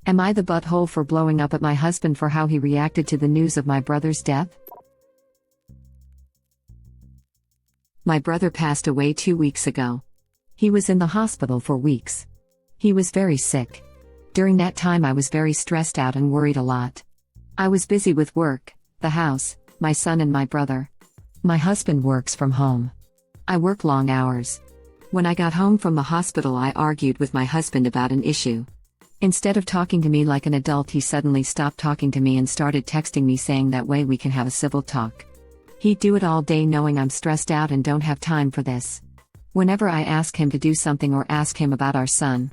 Am I the butthole for blowing up at my husband for how he reacted to the news of my brother's death? My brother passed away 2 weeks ago. He was in the hospital for weeks. He was very sick. During that time I was very stressed out and worried a lot. I was busy with work, the house, my son and my brother. My husband works from home. I work long hours. When I got home from the hospital I argued with my husband about an issue. Instead of talking to me like an adult, he suddenly stopped talking to me and started texting me saying that way we can have a civil talk. He'd do it all day knowing I'm stressed out and don't have time for this. Whenever I ask him to do something or ask him about our son,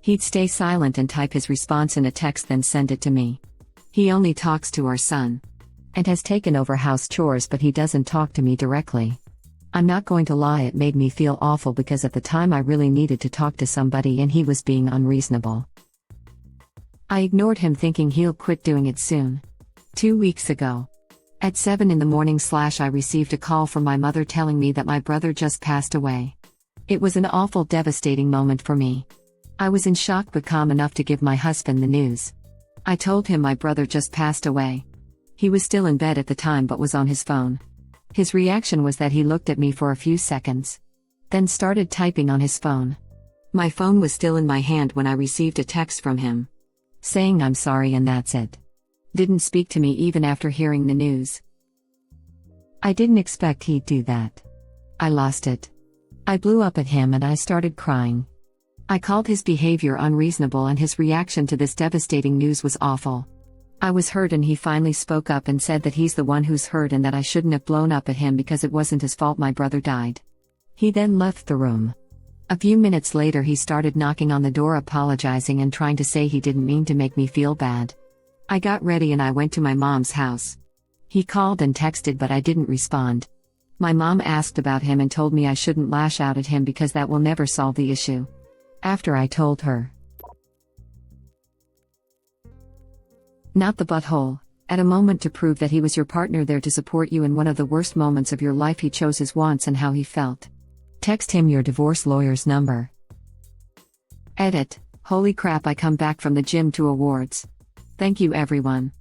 he'd stay silent and type his response in a text then send it to me. He only talks to our son. And has taken over house chores, but he doesn't talk to me directly. I'm not going to lie, it made me feel awful because at the time I really needed to talk to somebody and he was being unreasonable. I ignored him thinking he'll quit doing it soon. 2 weeks ago, at 7 in the morning I received a call from my mother telling me that my brother just passed away. It was an awful, devastating moment for me. I was in shock but calm enough to give my husband the news. I told him my brother just passed away. He was still in bed at the time but was on his phone. His reaction was that he looked at me for a few seconds, then started typing on his phone. My phone was still in my hand when I received a text from him, saying I'm sorry and that's it. Didn't speak to me even after hearing the news. I didn't expect he'd do that. I lost it. I blew up at him and I started crying. I called his behavior unreasonable and his reaction to this devastating news was awful. I was hurt and he finally spoke up and said that he's the one who's hurt and that I shouldn't have blown up at him because it wasn't his fault my brother died. He then left the room. A few minutes later he started knocking on the door apologizing and trying to say he didn't mean to make me feel bad. I got ready and I went to my mom's house. He called and texted but I didn't respond. My mom asked about him and told me I shouldn't lash out at him because that will never solve the issue. After I told her, not the butthole, at a moment to prove that he was your partner there to support you in one of the worst moments of your life, he chose his wants and how he felt. Text him your divorce lawyer's number. Edit. Holy crap, I come back from the gym to awards. Thank you everyone.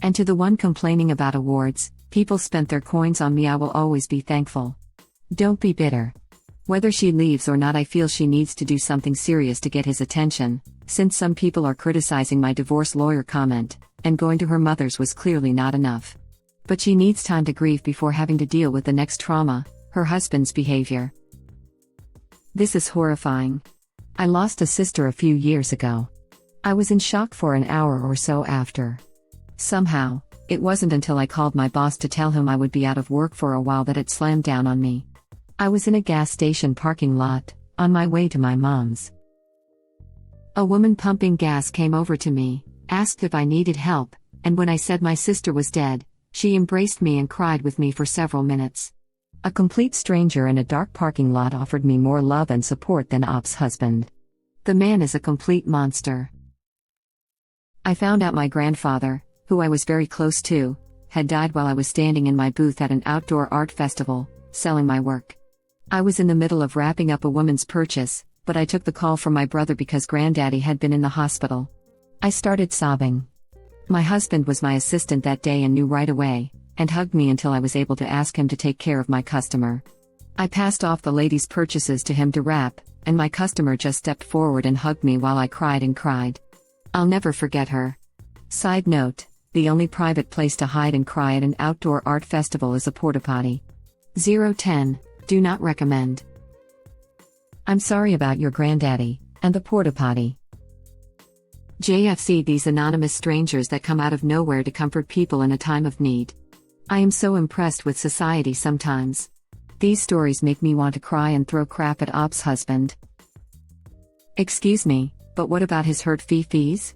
And to the one complaining about awards, people spent their coins on me, I will always be thankful. Don't be bitter. Whether she leaves or not, I feel she needs to do something serious to get his attention, since some people are criticizing my divorce lawyer comment, and going to her mother's was clearly not enough. But she needs time to grieve before having to deal with the next trauma, her husband's behavior. This is horrifying. I lost a sister a few years ago. I was in shock for an hour or so after. Somehow, it wasn't until I called my boss to tell him I would be out of work for a while that it slammed down on me. I was in a gas station parking lot, on my way to my mom's. A woman pumping gas came over to me, asked if I needed help, and when I said my sister was dead, she embraced me and cried with me for several minutes. A complete stranger in a dark parking lot offered me more love and support than Op's husband. The man is a complete monster. I found out my grandfather, who I was very close to, had died while I was standing in my booth at an outdoor art festival, selling my work. I was in the middle of wrapping up a woman's purchase, but I took the call from my brother because Granddaddy had been in the hospital. I started sobbing. My husband was my assistant that day and knew right away, and hugged me until I was able to ask him to take care of my customer. I passed off the lady's purchases to him to wrap, and my customer just stepped forward and hugged me while I cried and cried. I'll never forget her. Side note, the only private place to hide and cry at an outdoor art festival is a porta potty. 010, do not recommend. I'm sorry about your granddaddy, and the porta potty. JFC, these anonymous strangers that come out of nowhere to comfort people in a time of need. I am so impressed with society sometimes. These stories make me want to cry and throw crap at Op's husband. Excuse me, but what about his hurt fees?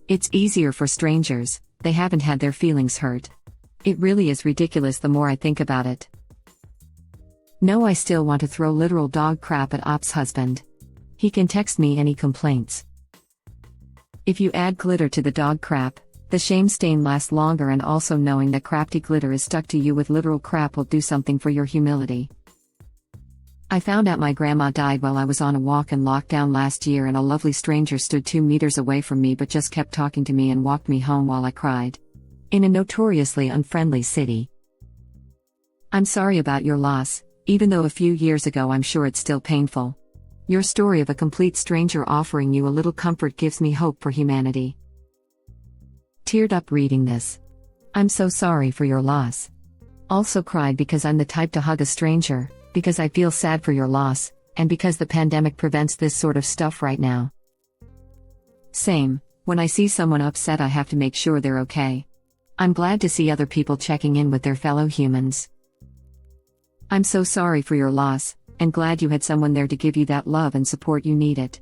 It's easier for strangers, they haven't had their feelings hurt. It really is ridiculous the more I think about it. No, I still want to throw literal dog crap at Op's husband. He can text me any complaints. If you add glitter to the dog crap, the shame stain lasts longer, and also knowing that crafty glitter is stuck to you with literal crap will do something for your humility. I found out my grandma died while I was on a walk in lockdown last year, and a lovely stranger stood 2 meters away from me but just kept talking to me and walked me home while I cried. In a notoriously unfriendly city. I'm sorry about your loss, even though a few years ago I'm sure it's still painful. Your story of a complete stranger offering you a little comfort gives me hope for humanity. Teared up reading this. I'm so sorry for your loss. Also cried because I'm the type to hug a stranger, because I feel sad for your loss, and because the pandemic prevents this sort of stuff right now. Same, when I see someone upset I have to make sure they're okay. I'm glad to see other people checking in with their fellow humans. I'm so sorry for your loss, and glad you had someone there to give you that love and support you needed.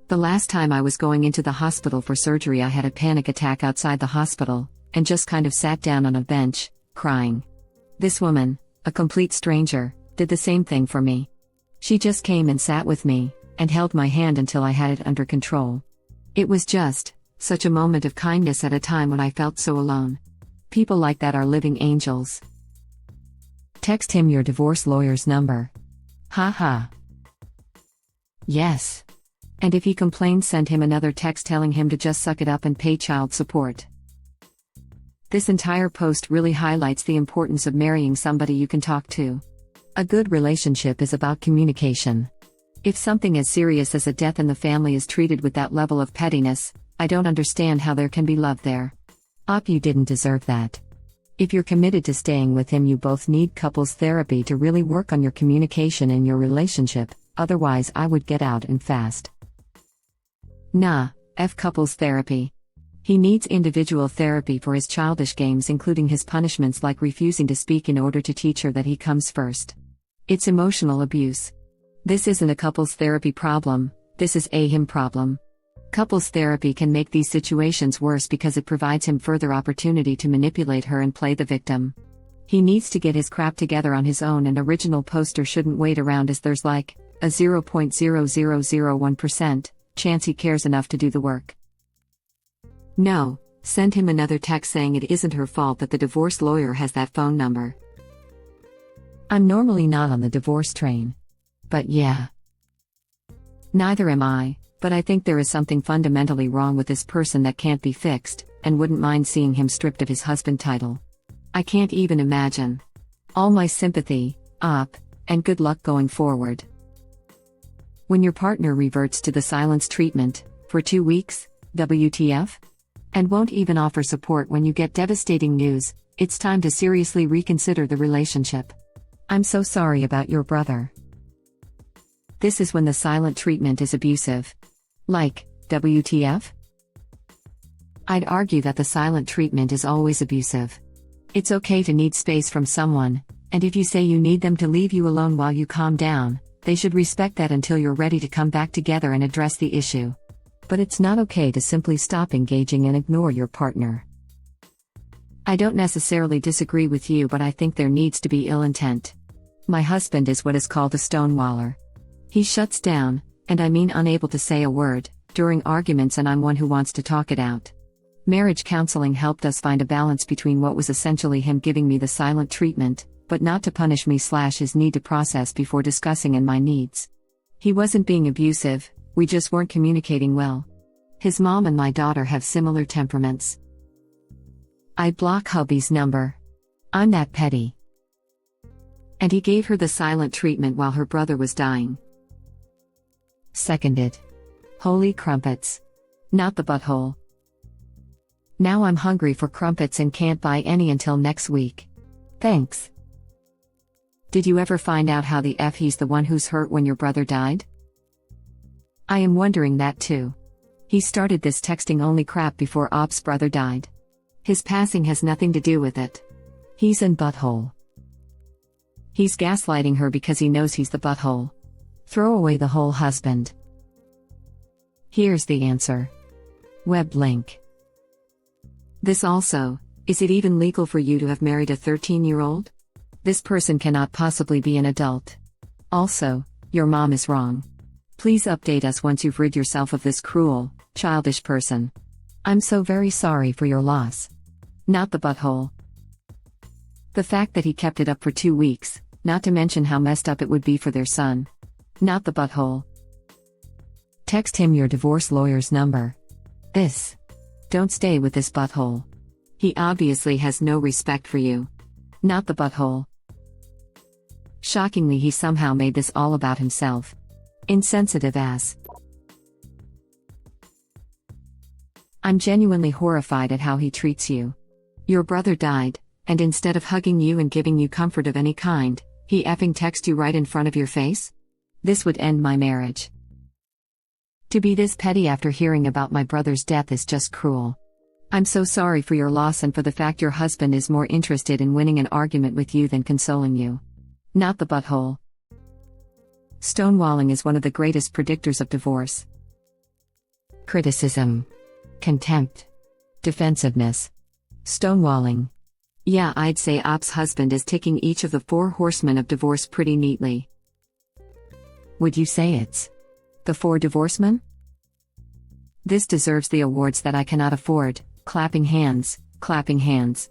The last time I was going into the hospital for surgery I had a panic attack outside the hospital, and just kind of sat down on a bench, crying. This woman, a complete stranger, did the same thing for me. She just came and sat with me, and held my hand until I had it under control. It was just such a moment of kindness at a time when I felt so alone. People like that are living angels. Text him your divorce lawyer's number. Haha. Yes. And if he complains, send him another text telling him to just suck it up and pay child support. This entire post really highlights the importance of marrying somebody you can talk to. A good relationship is about communication. If something as serious as a death in the family is treated with that level of pettiness, I don't understand how there can be love there. You didn't deserve that. If you're committed to staying with him, you both need couples therapy to really work on your communication in your relationship, otherwise I would get out and fast. Nah, F couples therapy. He needs individual therapy for his childish games, including his punishments like refusing to speak in order to teach her that he comes first. It's emotional abuse. This isn't a couples therapy problem, this is a him problem. Couples therapy can make these situations worse because it provides him further opportunity to manipulate her and play the victim. He needs to get his crap together on his own, and original poster shouldn't wait around as there's like a 0.0001% chance he cares enough to do the work. No, send him another text saying it isn't her fault that the divorce lawyer has that phone number. I'm normally not on the divorce train. But yeah. Neither am I, but I think there is something fundamentally wrong with this person that can't be fixed, and wouldn't mind seeing him stripped of his husband title. I can't even imagine. All my sympathy, and good luck going forward. When your partner reverts to the silence treatment, for 2 weeks, WTF? And won't even offer support when you get devastating news, it's time to seriously reconsider the relationship. I'm so sorry about your brother. This is when the silent treatment is abusive. Like, WTF? I'd argue that the silent treatment is always abusive. It's okay to need space from someone, and if you say you need them to leave you alone while you calm down, they should respect that until you're ready to come back together and address the issue. But it's not okay to simply stop engaging and ignore your partner. I don't necessarily disagree with you, but I think there needs to be ill intent. My husband is what is called a stonewaller. He shuts down, and I mean unable to say a word, during arguments, and I'm one who wants to talk it out. Marriage counseling helped us find a balance between what was essentially him giving me the silent treatment, but not to punish me / his need to process before discussing, and my needs. He wasn't being abusive, we just weren't communicating well. His mom and my daughter have similar temperaments. I'd block hubby's number. I'm that petty. And he gave her the silent treatment while her brother was dying. Seconded. Holy crumpets. Not the butthole. Now I'm hungry for crumpets and can't buy any until next week. Thanks. Did you ever find out how the F he's the one who's hurt when your brother died? I am wondering that too. He started this texting only crap before Op's brother died. His passing has nothing to do with it. He's in butthole. He's gaslighting her because he knows he's the butthole. Throw away the whole husband. Here's the answer. Web link. This also, is it even legal for you to have married a 13-year-old? This person cannot possibly be an adult. Also, your mom is wrong. Please update us once you've rid yourself of this cruel, childish person. I'm so very sorry for your loss. Not the butthole. The fact that he kept it up for 2 weeks, not to mention how messed up it would be for their son, Not the butthole. Text him your divorce lawyer's number. This. Don't stay with this butthole. He obviously has no respect for you. Not the butthole. Shockingly, he somehow made this all about himself. Insensitive ass. I'm genuinely horrified at how he treats you. Your brother died, and instead of hugging you and giving you comfort of any kind, he effing texts you right in front of your face? This would end my marriage. To be this petty after hearing about my brother's death is just cruel. I'm so sorry for your loss and for the fact your husband is more interested in winning an argument with you than consoling you. Not the butthole. Stonewalling is one of the greatest predictors of divorce. Criticism. Contempt. Defensiveness. Stonewalling. Yeah, I'd say Op's husband is ticking each of the 4 horsemen of divorce pretty neatly. Would you say it's the 4 divorcemen? This deserves the awards that I cannot afford. Clapping hands, clapping hands.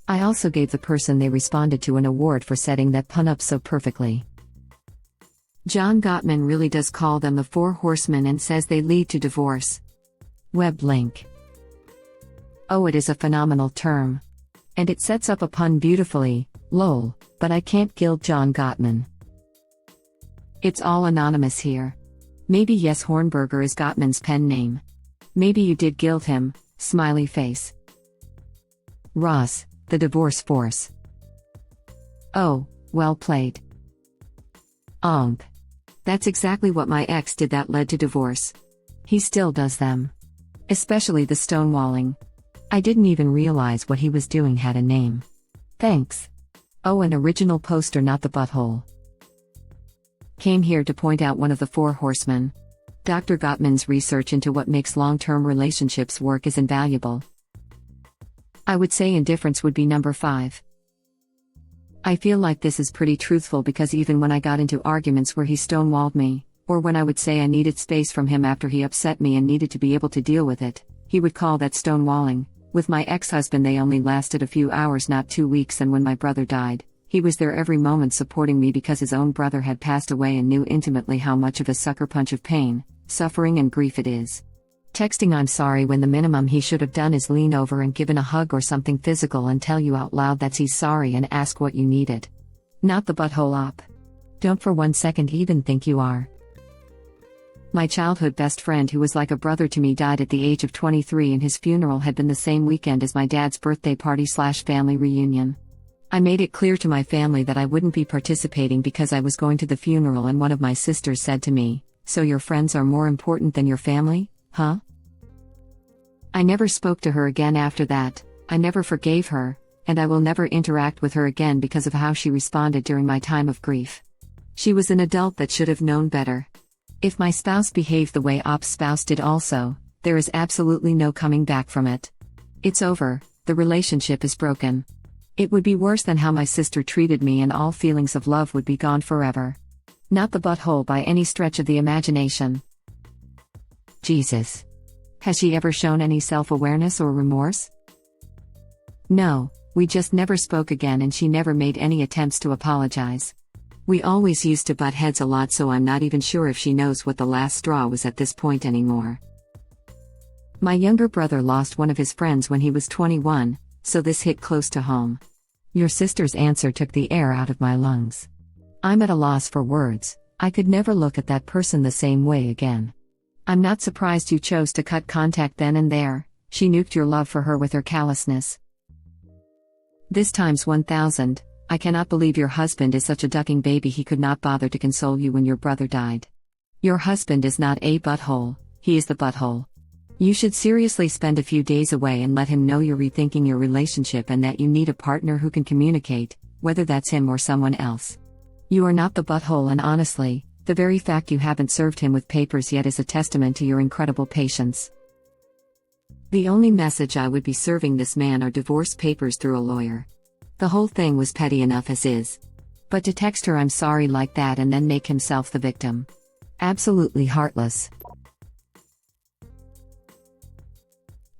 I also gave the person they responded to an award for setting that pun up so perfectly. John Gottman really does call them the 4 horsemen and says they lead to divorce. Web link. Oh, it is a phenomenal term. And it sets up a pun beautifully, lol, but I can't gild John Gottman. It's all anonymous here. Maybe yes, Hornberger is Gottman's pen name. Maybe you did gild him, smiley face. Ross, the divorce force. Oh, well played. That's exactly what my ex did that led to divorce. He still does them. Especially the stonewalling. I didn't even realize what he was doing had a name. Thanks. Oh, an original poster, not the butthole. Came here to point out one of the 4 horsemen. Dr. Gottman's research into what makes long-term relationships work is invaluable. I would say indifference would be number 5. I feel like this is pretty truthful because even when I got into arguments where he stonewalled me, or when I would say I needed space from him after he upset me and needed to be able to deal with it, he would call that stonewalling. With my ex-husband they only lasted a few hours, not 2 weeks, and when my brother died, he was there every moment supporting me because his own brother had passed away and knew intimately how much of a sucker punch of pain, suffering and grief it is. Texting I'm sorry when the minimum he should have done is lean over and given a hug or something physical and tell you out loud that he's sorry and ask what you needed. Not the butthole op. Don't for 1 second even think you are. My childhood best friend who was like a brother to me died at the age of 23 and his funeral had been the same weekend as my dad's birthday party/family reunion. I made it clear to my family that I wouldn't be participating because I was going to the funeral, and one of my sisters said to me, "So your friends are more important than your family, huh?" I never spoke to her again after that. I never forgave her, and I will never interact with her again because of how she responded during my time of grief. She was an adult that should have known better. If my spouse behaved the way Op's spouse did also, there is absolutely no coming back from it. It's over, the relationship is broken. It would be worse than how my sister treated me, and all feelings of love would be gone forever. Not the butthole by any stretch of the imagination. Jesus. Has she ever shown any self-awareness or remorse? No, we just never spoke again and she never made any attempts to apologize. We always used to butt heads a lot, so I'm not even sure if she knows what the last straw was at this point anymore. My younger brother lost one of his friends when he was 21, so this hit close to home. Your sister's answer took the air out of my lungs. I'm at a loss for words. I could never look at that person the same way again. I'm not surprised you chose to cut contact then and there. She nuked your love for her with her callousness. This times 1,000. I cannot believe your husband is such a ducking baby he could not bother to console you when your brother died. Your husband is not a butthole, he is the butthole. You should seriously spend a few days away and let him know you're rethinking your relationship and that you need a partner who can communicate, whether that's him or someone else. You are not the butthole, and honestly, the very fact you haven't served him with papers yet is a testament to your incredible patience. The only message I would be serving this man are divorce papers through a lawyer. The whole thing was petty enough as is. But to text her I'm sorry like that and then make himself the victim. Absolutely heartless.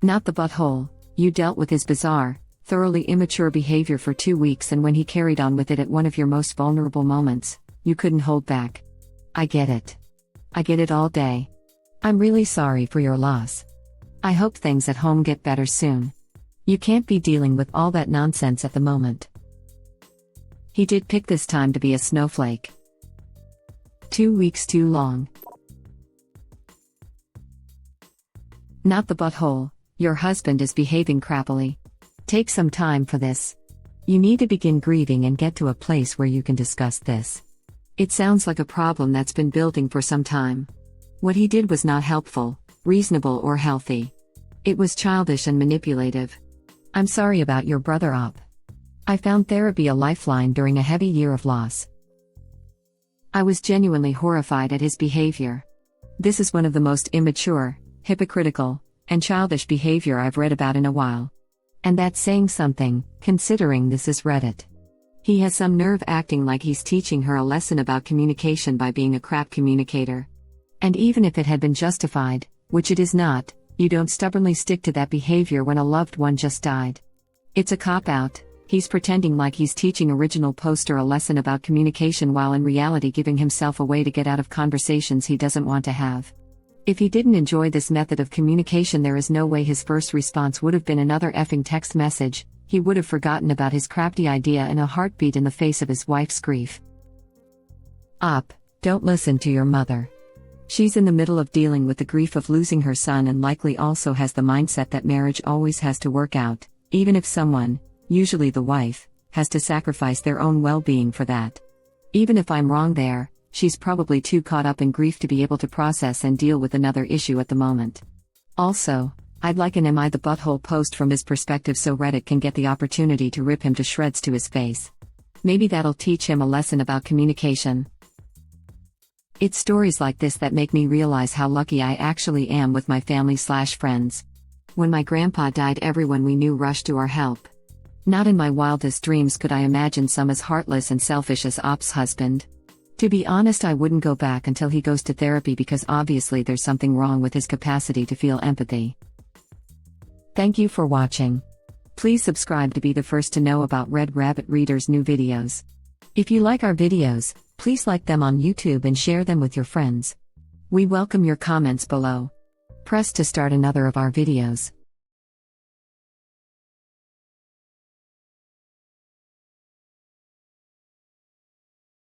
Not the butthole. You dealt with his bizarre, thoroughly immature behavior for 2 weeks, and when he carried on with it at one of your most vulnerable moments, you couldn't hold back. I get it. I get it all day. I'm really sorry for your loss. I hope things at home get better soon. You can't be dealing with all that nonsense at the moment. He did pick this time to be a snowflake. 2 weeks too long. Not the butthole, your husband is behaving crappily. Take some time for this. You need to begin grieving and get to a place where you can discuss this. It sounds like a problem that's been building for some time. What he did was not helpful, reasonable, or healthy. It was childish and manipulative. I'm sorry about your brother Op. I found therapy a lifeline during a heavy year of loss. I was genuinely horrified at his behavior. This is one of the most immature, hypocritical, and childish behavior I've read about in a while. And that's saying something, considering this is Reddit. He has some nerve acting like he's teaching her a lesson about communication by being a crap communicator. And even if it had been justified, which it is not, you don't stubbornly stick to that behavior when a loved one just died. It's a cop-out. He's pretending like he's teaching original poster a lesson about communication while in reality giving himself a way to get out of conversations he doesn't want to have. If he didn't enjoy this method of communication, there is no way his first response would have been another effing text message. He would have forgotten about his crafty idea in a heartbeat in the face of his wife's grief. Op, don't listen to your mother. She's in the middle of dealing with the grief of losing her son and likely also has the mindset that marriage always has to work out, even if someone, usually the wife, has to sacrifice their own well-being for that. Even if I'm wrong there, she's probably too caught up in grief to be able to process and deal with another issue at the moment. Also, I'd like an Am I the Butthole post from his perspective so Reddit can get the opportunity to rip him to shreds to his face. Maybe that'll teach him a lesson about communication. It's stories like this that make me realize how lucky I actually am with my family/friends. When my grandpa died, everyone we knew rushed to our help. Not in my wildest dreams could I imagine some as heartless and selfish as Op's husband. To be honest, I wouldn't go back until he goes to therapy because obviously there's something wrong with his capacity to feel empathy. Thank you for watching. Please subscribe to be the first to know about Red Rabbit Reader's new videos. If you like our videos, please like them on YouTube and share them with your friends. We welcome your comments below. Press to start another of our videos.